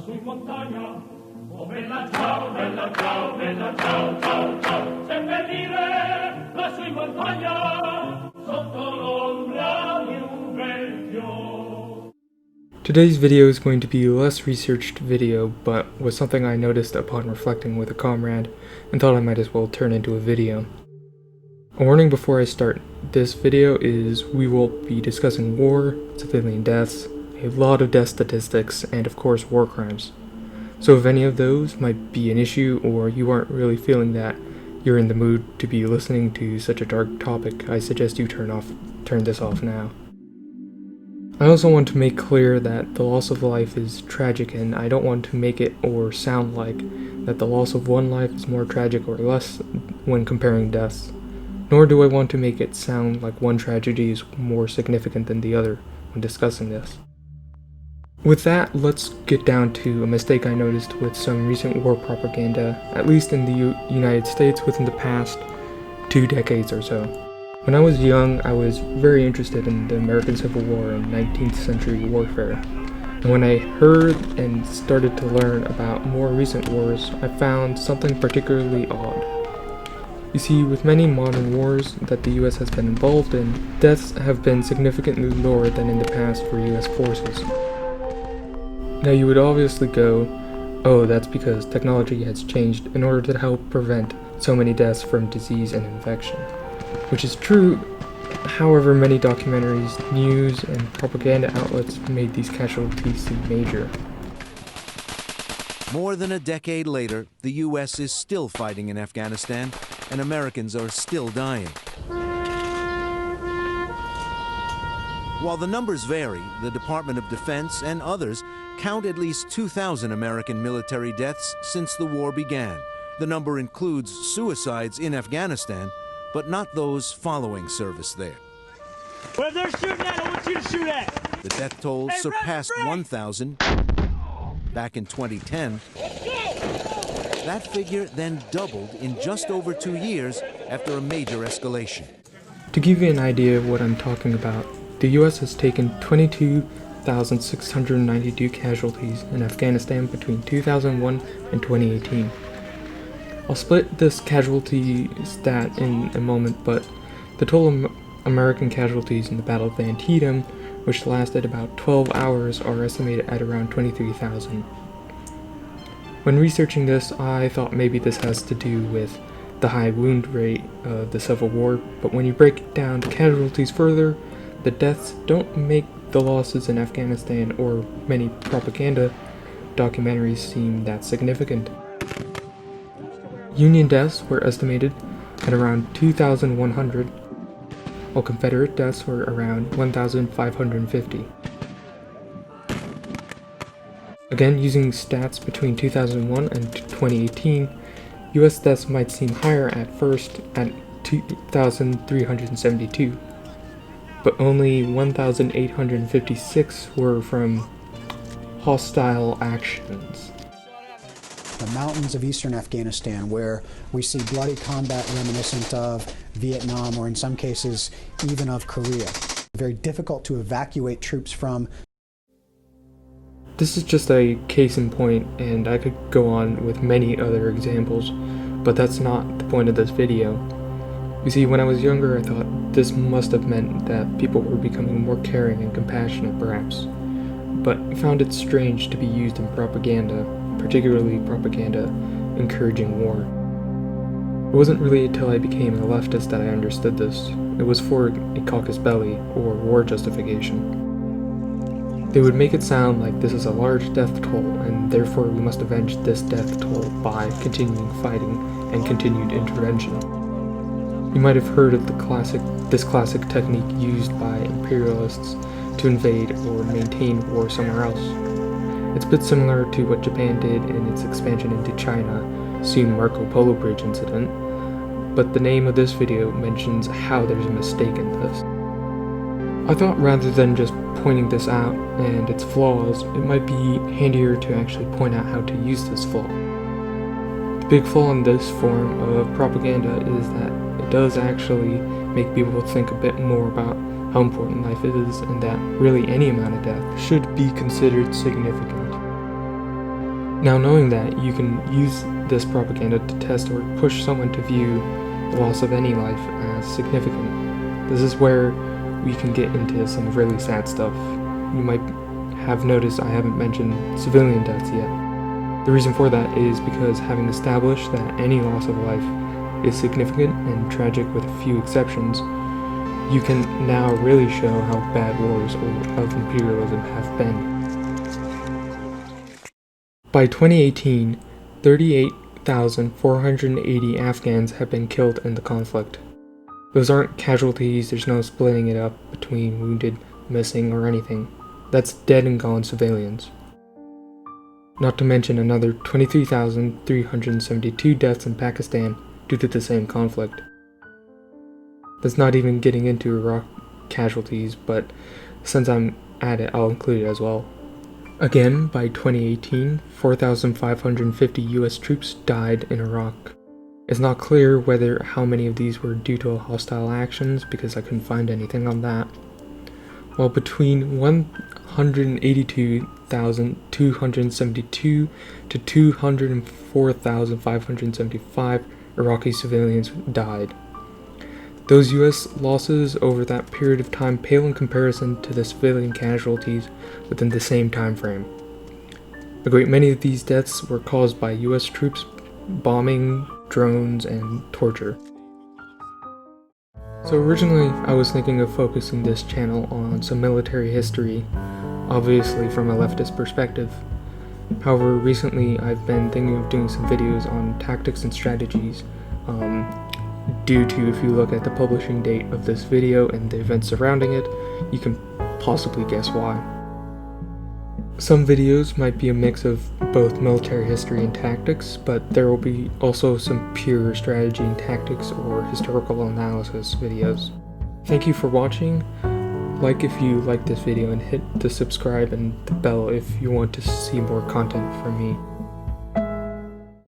lassù in montagna. Oh bella ciao, bella ciao, bella ciao, ciao, ciao. Seppellire lassù in montagna, sotto l'ombra di un bel fior. Today's video is going to be a less researched video, but was something I noticed upon reflecting with a comrade, and thought I might as well turn into a video. A warning before I start, this video is we will be discussing war, civilian deaths, a lot of death statistics, and of course war crimes. So if any of those might be an issue, or you aren't really feeling that you're in the mood to be listening to such a dark topic, I suggest you turn this off now. I also want to make clear that the loss of life is tragic, and I don't want to make it or sound like that the loss of one life is more tragic or less when comparing deaths. Nor do I want to make it sound like one tragedy is more significant than the other when discussing this. With that, let's get down to a mistake I noticed with some recent war propaganda, at least in the United States within the past 2 decades or so. When I was young, I was very interested in the American Civil War and 19th century warfare. And when I heard and started to learn about more recent wars, I found something particularly odd. You see, with many modern wars that the US has been involved in, deaths have been significantly lower than in the past for US forces. Now you would obviously go, oh, that's because technology has changed in order to help prevent so many deaths from disease and infection. Which is true, however many documentaries, news, and propaganda outlets made these casualties seem major. More than a decade later, the U.S. is still fighting in Afghanistan, and Americans are still dying. While the numbers vary, the Department of Defense and others count at least 2,000 American military deaths since the war began. The number includes suicides in Afghanistan, but not those following service there. Where they're shooting at, I want you to shoot at! The death toll surpassed 1,000 back in 2010. That figure then doubled in just over 2 years after a major escalation. To give you an idea of what I'm talking about, the US has taken 22,692 casualties in Afghanistan between 2001 and 2018. I'll split this casualty stat in a moment, but the total American casualties in the Battle of Antietam, which lasted about 12 hours, are estimated at around 23,000. When researching this, I thought maybe this has to do with the high wound rate of the Civil War, but when you break it down to casualties further, the deaths don't make the losses in Afghanistan or many propaganda documentaries seem that significant. Union deaths were estimated at around 2,100, while Confederate deaths were around 1,550. Again, using stats between 2001 and 2018, US deaths might seem higher at first at 2,372, but only 1,856 were from hostile actions. The mountains of eastern Afghanistan, where we see bloody combat reminiscent of Vietnam, or in some cases even of Korea. Very difficult to evacuate troops from. This is just a case in point, and I could go on with many other examples, but that's not the point of this video. You see, when I was younger, I thought this must have meant that people were becoming more caring and compassionate, perhaps, but I found it strange to be used in propaganda, particularly propaganda encouraging war. It wasn't really until I became a leftist that I understood this. It was for a caucus belli, or war justification. They would make it sound like this is a large death toll, and therefore we must avenge this death toll by continuing fighting and continued intervention. You might have heard of this classic technique used by imperialists to invade or maintain war somewhere else. It's a bit similar to what Japan did in its expansion into China, soon Marco Polo Bridge incident, but the name of this video mentions how there's a mistake in this. I thought rather than just pointing this out and its flaws, it might be handier to actually point out how to use this flaw. The big flaw in this form of propaganda is that it does actually make people think a bit more about how important life is, and that really any amount of death should be considered significant. Now, knowing that, you can use this propaganda to test or push someone to view the loss of any life as significant. This is where we can get into some really sad stuff. You might have noticed I haven't mentioned civilian deaths yet. The reason for that is because having established that any loss of life is significant and tragic with a few exceptions, you can now really show how bad wars of imperialism have been. By 2018, 38,480 Afghans have been killed in the conflict. Those aren't casualties, there's no splitting it up between wounded, missing, or anything. That's dead and gone civilians. Not to mention another 23,372 deaths in Pakistan due to the same conflict. That's not even getting into Iraq casualties, but since I'm at it, I'll include it as well. Again, by 2018, 4,550 US troops died in Iraq. It's not clear whether how many of these were due to hostile actions because I couldn't find anything on that. While between 182,272 to 204,575 Iraqi civilians died. Those US losses over that period of time pale in comparison to the civilian casualties within the same time frame. A great many of these deaths were caused by US troops, bombing, drones, and torture. So originally, I was thinking of focusing this channel on some military history, obviously from a leftist perspective. However, recently I've been thinking of doing some videos on tactics and strategies, due to, if you look at the publishing date of this video and the events surrounding it, you can possibly guess why. Some videos might be a mix of both military history and tactics, but there will be also some pure strategy and tactics or historical analysis videos. Thank you for watching. Like if you like this video and hit the subscribe and the bell if you want to see more content from me.